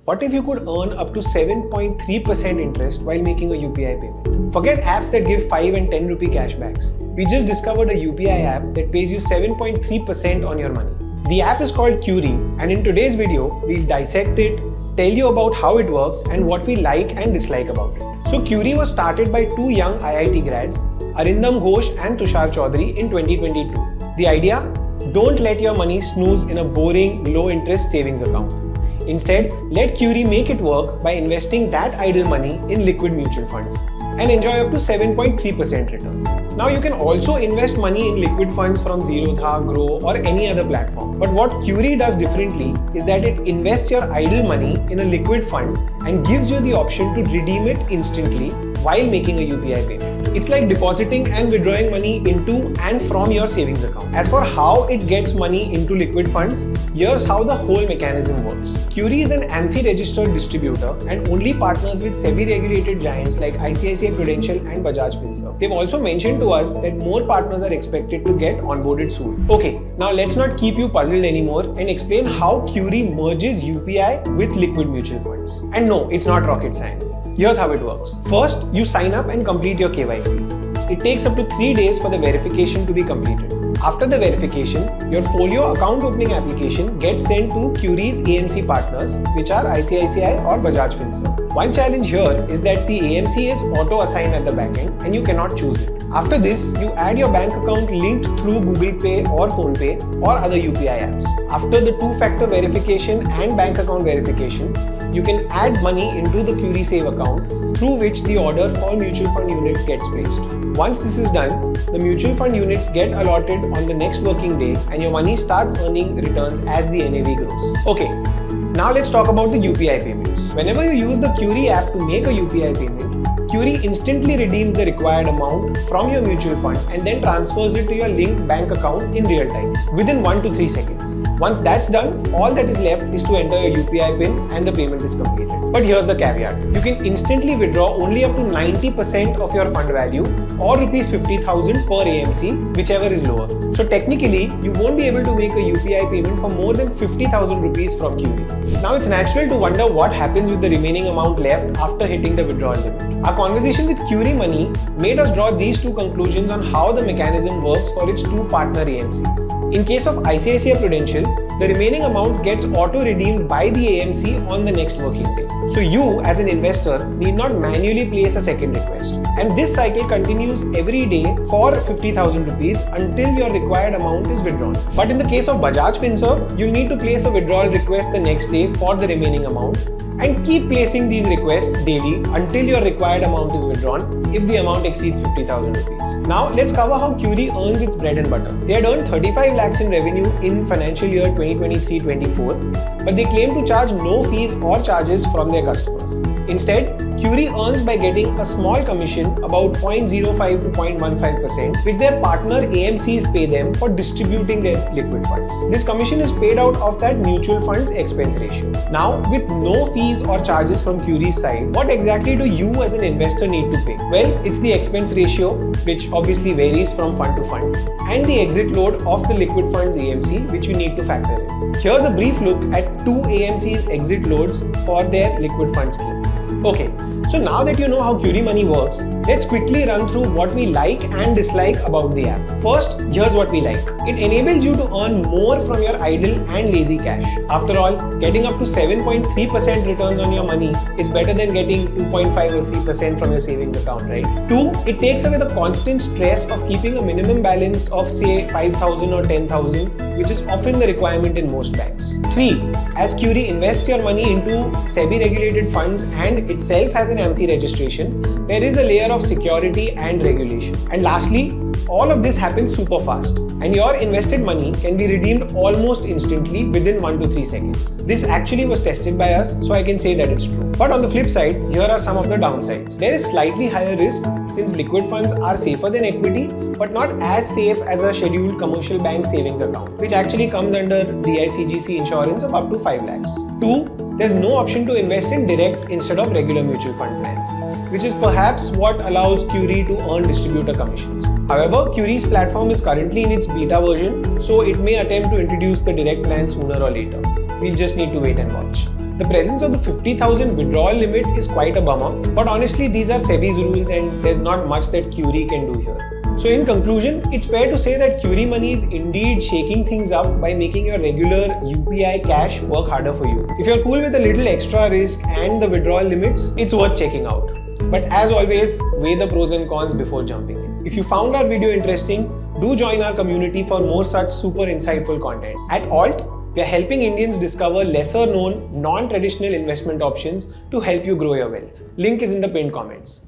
What if you could earn up to 7.3% interest while making a UPI payment? Forget apps that give 5 and 10 rupee cashbacks. We just discovered a UPI app that pays you 7.3% on your money. The app is called Curie, and in today's video, we'll dissect it, tell you about how it works and what we like and dislike about it. So Curie was started by two young IIT grads, Arindam Ghosh and Tushar Choudhary in 2022. The idea? Don't let your money snooze in a boring, low-interest savings account. Instead, let Curie make it work by investing that idle money in liquid mutual funds and enjoy up to 7.3% returns. Now you can also invest money in liquid funds from Zerodha, Grow or any other platform. But what Curie does differently is that it invests your idle money in a liquid fund and gives you the option to redeem it instantly while making a UPI payment. It's like depositing and withdrawing money into and from your savings account. As for how it gets money into liquid funds, here's how the whole mechanism works. Curie is an AMFI-registered distributor and only partners with SEBI-regulated giants like ICICI Prudential and Bajaj Finserv. They've also mentioned to us that more partners are expected to get onboarded soon. Okay, now let's not keep you puzzled anymore and explain how Curie merges UPI with liquid mutual funds. And no, it's not rocket science. Here's how it works. First, you sign up and complete your KYC. It takes up to 3 days for the verification to be completed. After the verification, your folio account opening application gets sent to Curie's AMC partners, which are ICICI or Bajaj Finserv. One challenge here is that the AMC is auto-assigned at the backend and you cannot choose it. After this, you add your bank account linked through Google Pay or PhonePe or other UPI apps. After the two-factor verification and bank account verification, you can add money into the Curie Save account through which the order for mutual fund units gets placed. Once this is done, the mutual fund units get allotted on the next working day and your money starts earning returns as the NAV grows. Okay, now let's talk about the UPI payments. Whenever you use the Curie app to make a UPI payment, Curie instantly redeems the required amount from your mutual fund and then transfers it to your linked bank account in real time, within 1 to 3 seconds. Once that's done, all that is left is to enter your UPI PIN and the payment is completed. But here's the caveat. You can instantly withdraw only up to 90% of your fund value or Rs 50,000 per AMC, whichever is lower. So technically, you won't be able to make a UPI payment for more than 50,000 rupees from Curie. Now it's natural to wonder what happens with the remaining amount left after hitting the withdrawal limit. Our conversation with Curie Money made us draw these two conclusions on how the mechanism works for its two partner AMCs. In case of ICICI Prudential, the remaining amount gets auto-redeemed by the AMC on the next working day. So you, as an investor, need not manually place a second request. And this cycle continues every day for 50,000 rupees until your required amount is withdrawn. But in the case of Bajaj Finserv, you'll need to place a withdrawal request the next day for the remaining amount and keep placing these requests daily until your required amount is withdrawn if the amount exceeds 50,000 rupees. Now let's cover how Curie earns its bread and butter. They had earned 35 lakhs in revenue in financial year 2023-24, but they claim to charge no fees or charges from their customers. Instead, Curie earns by getting a small commission, about 0.05 to 0.15%, which their partner AMCs pay them for distributing their liquid funds. This commission is paid out of that mutual fund's expense ratio. Now, with no fees or charges from Curie's side, what exactly do you as an investor need to pay? Well, it's the expense ratio, which obviously varies from fund to fund, and the exit load of the liquid funds AMC, which you need to factor in. Here's a brief look at two AMC's exit loads for their liquid fund schemes. Okay, so now that you know how Curie Money works, let's quickly run through what we like and dislike about the app. First, here's what we like. It enables you to earn more from your idle and lazy cash. After all, getting up to 7.3% returns on your money is better than getting 2.5 or 3% from your savings account, right? 2, it takes away the constant stress of keeping a minimum balance of say 5,000 or 10,000, which is often the requirement in most banks. 3, as Curie invests your money into SEBI-regulated funds and itself has an AMFI registration, there is a layer of security and regulation. And lastly, all of this happens super fast and your invested money can be redeemed almost instantly within 1 to 3 seconds. This actually was tested by us, so I can say that it's true. But on the flip side, here are some of the downsides. There is slightly higher risk since liquid funds are safer than equity, but not as safe as a scheduled commercial bank savings account, which actually comes under DICGC insurance of up to 5 lakhs. 2, there's no option to invest in direct instead of regular mutual fund plans, which is perhaps what allows Curie to earn distributor commissions. However, Curie's platform is currently in its beta version, so it may attempt to introduce the direct plan sooner or later. We'll just need to wait and watch. The presence of the 50,000 withdrawal limit is quite a bummer, but honestly these are SEBI's rules and there's not much that Curie can do here. So in conclusion, it's fair to say that Curie Money is indeed shaking things up by making your regular UPI cash work harder for you. If you're cool with a little extra risk and the withdrawal limits, it's worth checking out. But as always, weigh the pros and cons before jumping in. If you found our video interesting, do join our community for more such super insightful content. At Alt, we are helping Indians discover lesser known, non-traditional investment options to help you grow your wealth. Link is in the pinned comments.